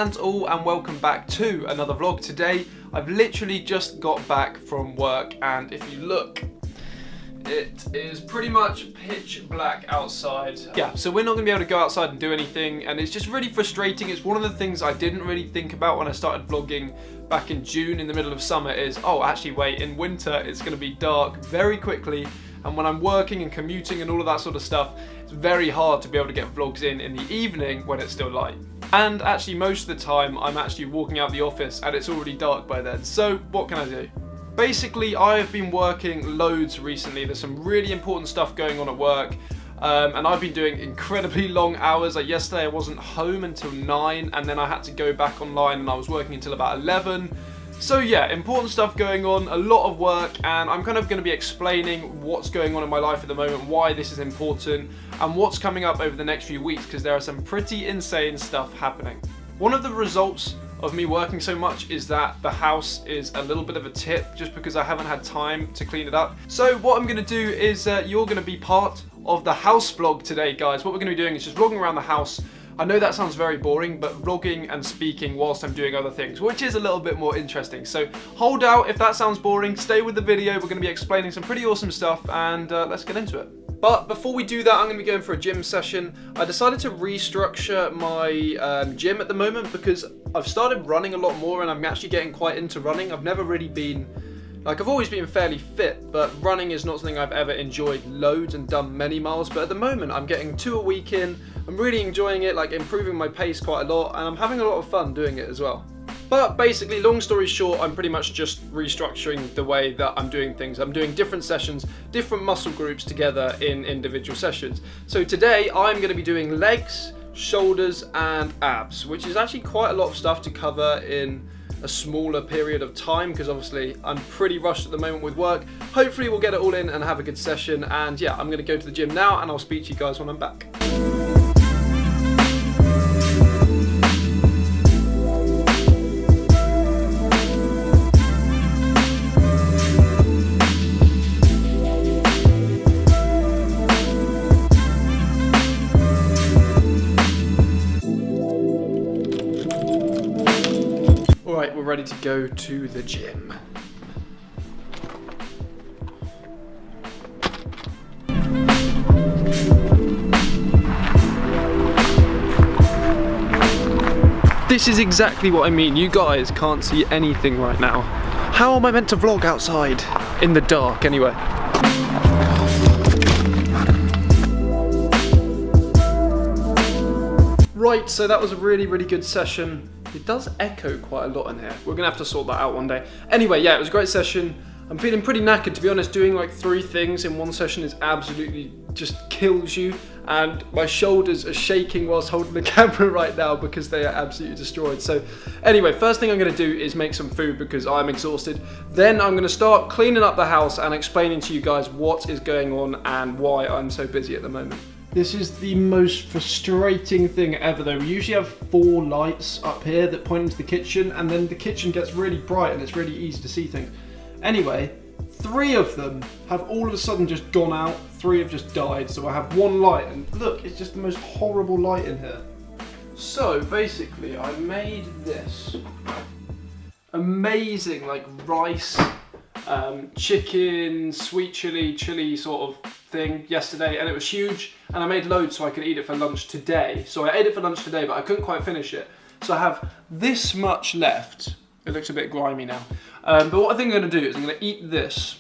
and all, and welcome back to another vlog. Today I've literally just got back from work, and if you look, it is pretty much pitch black outside. Yeah, so we're not going to be able to go outside and do anything, and it's just really frustrating. It's one of the things I didn't really think about when I started vlogging back in June in the middle of summer is, oh actually wait, in winter it's going to be dark very quickly, and when I'm working and commuting and all of that sort of stuff, it's very hard to be able to get vlogs in the evening when it's still light. And actually most of the time I'm actually walking out the office and it's already dark by then, so what can I do? Basically, I have been working loads recently. There's some really important stuff going on at work, and I've been doing incredibly long hours. Like yesterday I wasn't home until 9, and then I had to go back online and I was working until about 11. So yeah, important stuff going on, a lot of work, and I'm kind of going to be explaining what's going on in my life at the moment, why this is important, and what's coming up over the next few weeks, because there are some pretty insane stuff happening. One of the results of me working so much is that the house is a little bit of a tip, just because I haven't had time to clean it up. So what I'm going to do is you're going to be part of the house vlog today, guys. What we're going to be doing is just vlogging around the house. I know that sounds very boring, but vlogging and speaking whilst I'm doing other things, which is a little bit more interesting. So hold out if that sounds boring, stay with the video. We're going to be explaining some pretty awesome stuff, and let's get into it. But before we do that, I'm going to be going for a gym session. I decided to restructure my gym at the moment because I've started running a lot more, and I'm actually getting quite into running. I've never really been, I've always been fairly fit, but running is not something I've ever enjoyed loads and done many miles. But at the moment, I'm getting 2 a week in. I'm really enjoying it, like improving my pace quite a lot, and I'm having a lot of fun doing it as well. But basically, long story short, I'm pretty much just restructuring the way that I'm doing things. I'm doing different sessions, different muscle groups together in individual sessions. So today, I'm going to be doing legs, shoulders, and abs, which is actually quite a lot of stuff to cover in a smaller period of time, because obviously I'm pretty rushed at the moment with work. Hopefully we'll get it all in and have a good session, and yeah, I'm going to go to the gym now and I'll speak to you guys when I'm back. Alright, we're ready to go to the gym. This is exactly what I mean. You guys can't see anything right now. How am I meant to vlog outside? In the dark, anyway. Right, so that was a really, really good session. It does echo quite a lot in here. We're gonna have to sort that out one day. Anyway, yeah, it was a great session. I'm feeling pretty knackered, to be honest. Doing like 3 things in one session is absolutely just kills you. And my shoulders are shaking whilst holding the camera right now because they are absolutely destroyed. So anyway, first thing I'm gonna do is make some food because I'm exhausted. Then I'm gonna start cleaning up the house and explaining to you guys what is going on and why I'm so busy at the moment. This is the most frustrating thing ever though. We usually have 4 lights up here that point into the kitchen, and then the kitchen gets really bright and it's really easy to see things. Anyway, 3 of them have all of a sudden just gone out, 3 have just died, so I have 1 light, and look, it's just the most horrible light in here. So basically I made this amazing like rice, chicken, sweet chili sort of thing yesterday, and it was huge, and I made loads so I could eat it for lunch today. So I ate it for lunch today, but I couldn't quite finish it. So I have this much left. It looks a bit grimy now. But what I think I'm gonna do is I'm gonna eat this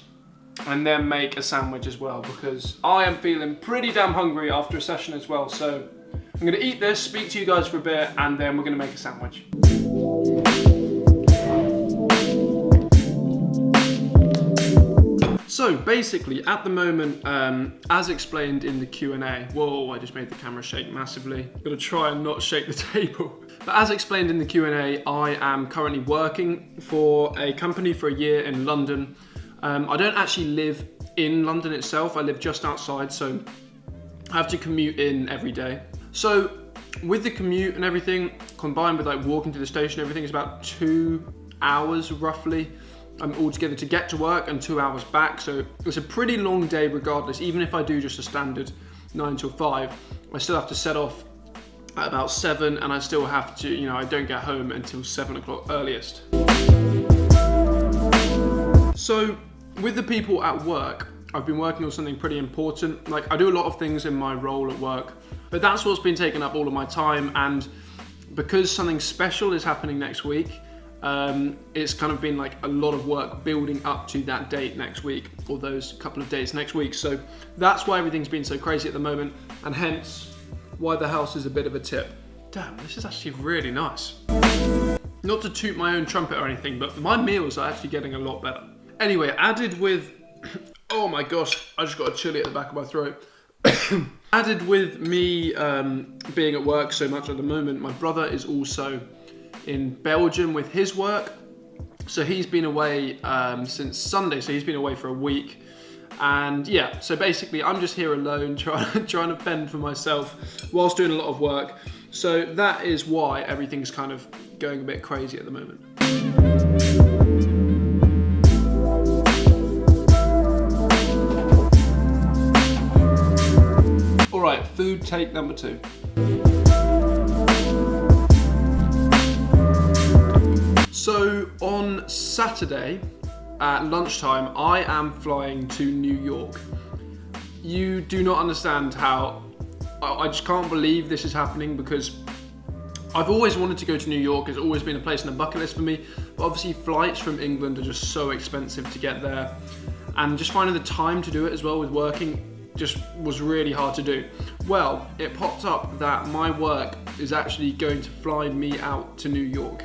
and then make a sandwich as well, because I am feeling pretty damn hungry after a session as well. So I'm gonna eat this, speak to you guys for a bit, and then we're gonna make a sandwich. So basically, at the moment, as explained in the Q&A, whoa, I just made the camera shake massively. I'm gonna try and not shake the table. But as explained in the Q&A, I am currently working for a company for a year in London. I don't actually live in London itself, I live just outside, so I have to commute in every day. So with the commute and everything, combined with like walking to the station, everything is about 2 hours roughly. Altogether to get to work and 2 hours back, so it's a pretty long day regardless. Even if I do just a standard 9 till 5, I still have to set off at about 7, and I still have to, you know, I don't get home until 7 o'clock earliest. So with the people at work, I've been working on something pretty important. Like, I do a lot of things in my role at work, but that's what's been taking up all of my time. And because something special is happening next week, it's kind of been like a lot of work building up to that date next week, or those couple of days next week. So that's why everything's been so crazy at the moment, and hence why the house is a bit of a tip. Damn, this is actually really nice. Not to toot my own trumpet or anything, but my meals are actually getting a lot better. Anyway, added with, oh my gosh, I just got a chili at the back of my throat. Added with me being at work so much at the moment, my brother is also in Belgium with his work. So he's been away since Sunday, so he's been away for a week. And yeah, so basically I'm just here alone trying to fend for myself whilst doing a lot of work. So that is why everything's kind of going a bit crazy at the moment. All right, food take number 2. So on Saturday at lunchtime, I am flying to New York. You do not understand how, I just can't believe this is happening, because I've always wanted to go to New York. It's always been a place on the bucket list for me, but obviously flights from England are just so expensive to get there, and just finding the time to do it as well with working just was really hard to do. Well, it popped up that my work is actually going to fly me out to New York.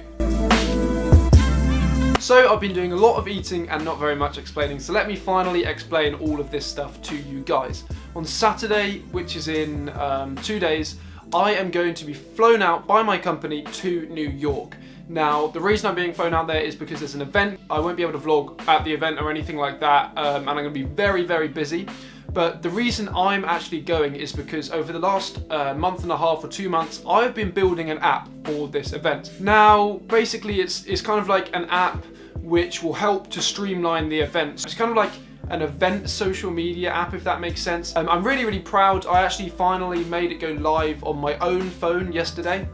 So I've been doing a lot of eating and not very much explaining, so let me finally explain all of this stuff to you guys. On Saturday, which is in 2 days, I am going to be flown out by my company to New York. Now, the reason I'm being flown out there is because there's an event. I won't be able to vlog at the event or anything like that, and I'm going to be very, very busy. But the reason I'm actually going is because over the last month and a half or 2 months, I've been building an app for this event. Now, basically, it's kind of like an app which will help to streamline the events. It's kind of like an event social media app, if that makes sense. I'm really, really proud. I actually finally made it go live on my own phone yesterday,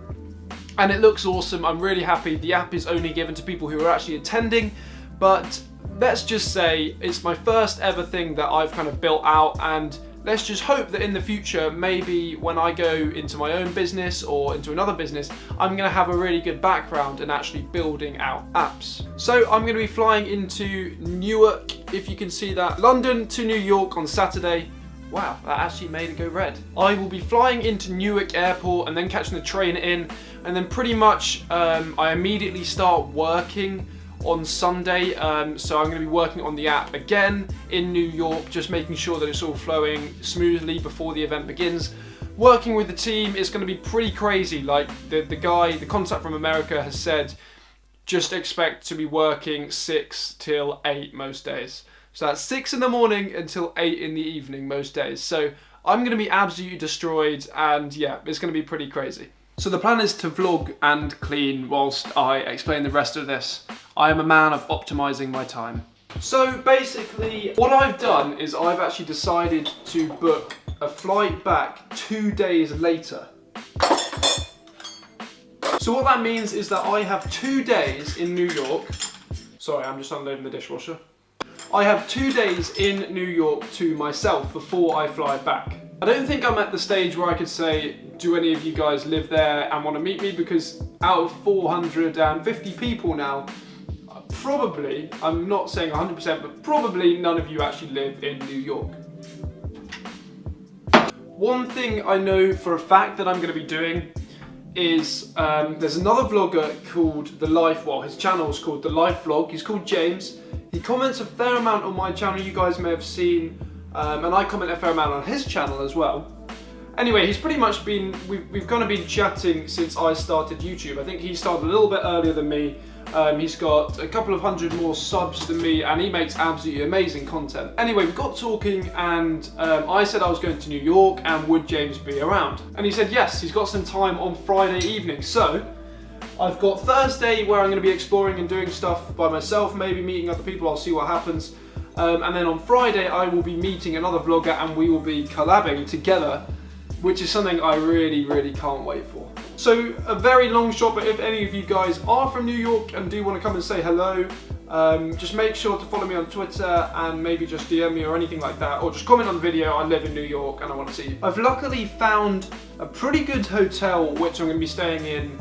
and it looks awesome. I'm really happy. The app is only given to people who are actually attending, but let's just say it's my first ever thing that I've kind of built out, and let's just hope that in the future, maybe when I go into my own business or into another business, I'm going to have a really good background in actually building out apps. So I'm going to be flying into Newark, if you can see that, London to New York on Saturday. Wow, that actually made it go red. I will be flying into Newark Airport and then catching the train in, and then pretty much I immediately start working on Sunday, so I'm going to be working on the app again in New York, just making sure that it's all flowing smoothly before the event begins. Working with the team is going to be pretty crazy. Like the contact from America has said, just expect to be working 6 till 8 most days. So that's 6 in the morning until 8 in the evening most days. So I'm going to be absolutely destroyed, and yeah, it's going to be pretty crazy. So the plan is to vlog and clean whilst I explain the rest of this. I am a man of optimizing my time. So basically, what I've done is I've actually decided to book a flight back 2 days later. So what that means is that I have 2 days in New York. Sorry, I'm just unloading the dishwasher. I have 2 days in New York to myself before I fly back. I don't think I'm at the stage where I could say, do any of you guys live there and want to meet me? Because out of 450 people now, probably, I'm not saying 100%, but probably none of you actually live in New York. One thing I know for a fact that I'm going to be doing is there's another vlogger called The Life, well, his channel is called The Life Vlog. He's called James. He comments a fair amount on my channel, you guys may have seen, and I comment a fair amount on his channel as well. Anyway, he's pretty much been, we've kind of been chatting since I started YouTube. I think he started a little bit earlier than me. He's got a couple of hundred more subs than me, and he makes absolutely amazing content. Anyway, we got talking, and I said I was going to New York and would James be around? And he said yes, he's got some time on Friday evening. So I've got Thursday where I'm going to be exploring and doing stuff by myself, maybe meeting other people, I'll see what happens. And then on Friday I will be meeting another vlogger and we will be collabing together, which is something I really, really can't wait for. So a very long shot, but if any of you guys are from New York and do want to come and say hello, just make sure to follow me on Twitter and maybe just DM me or anything like that, or just comment on the video. I live in New York and I want to see you. I've luckily found a pretty good hotel which I'm going to be staying in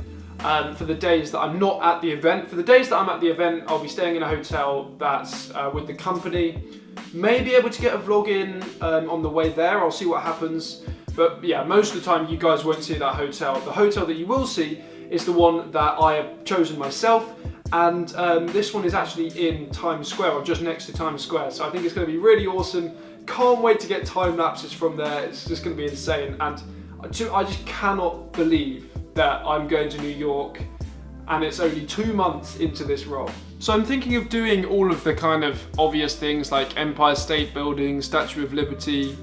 for the days that I'm not at the event. For the days that I'm at the event, I'll be staying in a hotel that's with the company. May be able to get a vlog in on the way there, I'll see what happens. But yeah, most of the time you guys won't see that hotel. The hotel that you will see is the one that I have chosen myself, and this one is actually in Times Square, or just next to Times Square. So I think it's going to be really awesome. Can't wait to get time lapses from there. It's just going to be insane, and I just cannot believe that I'm going to New York and it's only 2 months into this role. So I'm thinking of doing all of the kind of obvious things like Empire State Building, Statue of Liberty,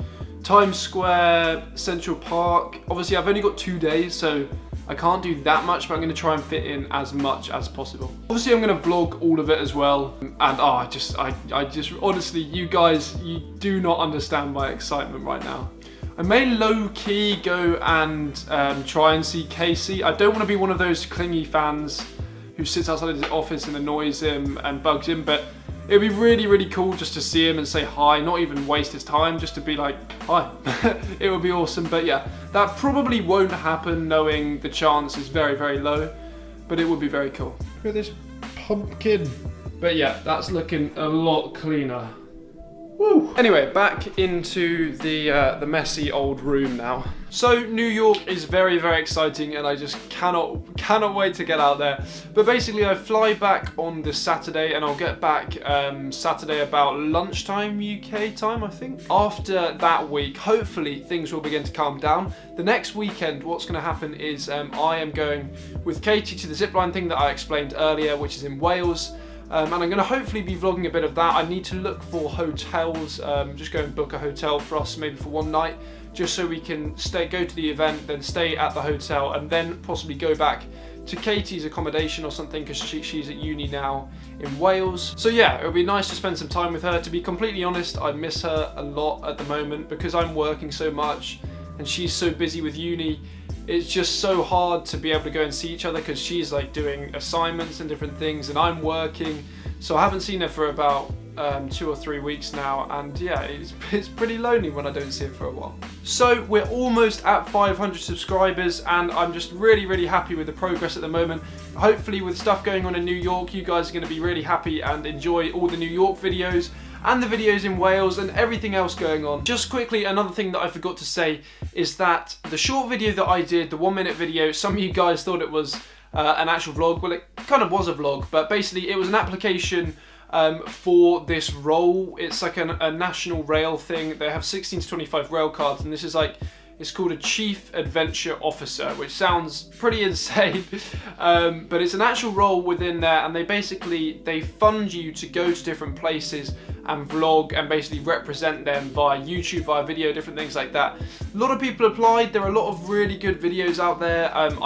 Times Square, Central Park. Obviously I've only got 2 days, so I can't do that much, but I'm going to try and fit in as much as possible. Obviously I'm going to vlog all of it as well, and I just honestly, you guys, you do not understand my excitement right now. I may low-key go and try and see Casey. I don't want to be one of those clingy fans who sits outside his office and annoys him and bugs him, but it'd be really, really cool just to see him and say hi, not even waste his time, just to be like, hi. It would be awesome, but yeah, that probably won't happen, knowing the chance is very, very low, but it would be very cool. Look at this pumpkin. But yeah, that's looking a lot cleaner. Woo. Anyway, back into the messy old room now. So New York is very, very exciting, and I just cannot wait to get out there. But basically I fly back on this Saturday, and I'll get back Saturday about lunchtime UK time, I think. After that week, hopefully things will begin to calm down. The next weekend, what's going to happen is I am going with Katie to the zipline thing that I explained earlier, which is in Wales. And I'm going to hopefully be vlogging a bit of that. I need to look for hotels, just go and book a hotel for us maybe for one night, just so we can go to the event, then stay at the hotel, and then possibly go back to Katie's accommodation or something, because she's at uni now in Wales. So yeah, it would be nice to spend some time with her. To be completely honest, I miss her a lot at the moment because I'm working so much and she's so busy with uni. It's just so hard to be able to go and see each other because she's like doing assignments and different things and I'm working. So I haven't seen her for about 2 or 3 weeks now, and yeah, it's pretty lonely when I don't see her for a while. So we're almost at 500 subscribers, and I'm just really, really happy with the progress at the moment. Hopefully with stuff going on in New York, you guys are going to be really happy and enjoy all the New York videos and the videos in Wales and everything else going on. Just quickly, another thing that I forgot to say is that the short video that I did, the 1-minute video, some of you guys thought it was an actual vlog. Well, it kind of was a vlog, but basically it was an application for this role. It's like a national rail thing. They have 16 to 25 rail cards, and this is like, it's called a Chief Adventure Officer, which sounds pretty insane, but it's an actual role within there, and they fund you to go to different places and vlog and basically represent them via YouTube, via video, different things like that. A lot of people applied. There are a lot of really good videos out there. On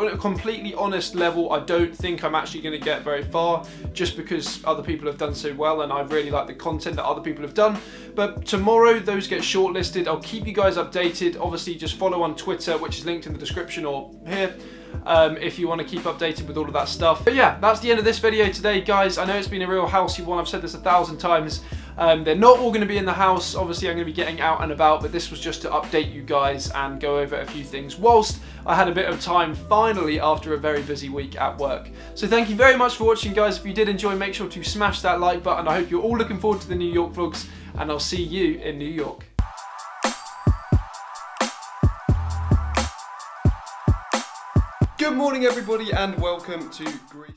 a completely honest level, I don't think I'm actually going to get very far, just because other people have done so well and I really like the content that other people have done. But tomorrow those get shortlisted. I'll keep you guys updated. Obviously just follow on Twitter, which is linked in the description or here, if you want to keep updated with all of that stuff. But yeah, that's the end of this video today, guys. I know it's been a real housey one. I've said this 1,000 times. They're not all going to be in the house. Obviously, I'm going to be getting out and about, but this was just to update you guys and go over a few things whilst I had a bit of time finally after a very busy week at work. So thank you very much for watching, guys. If you did enjoy, make sure to smash that like button. I hope you're all looking forward to the New York vlogs, and I'll see you in New York. Good morning, everybody, and welcome to Greece.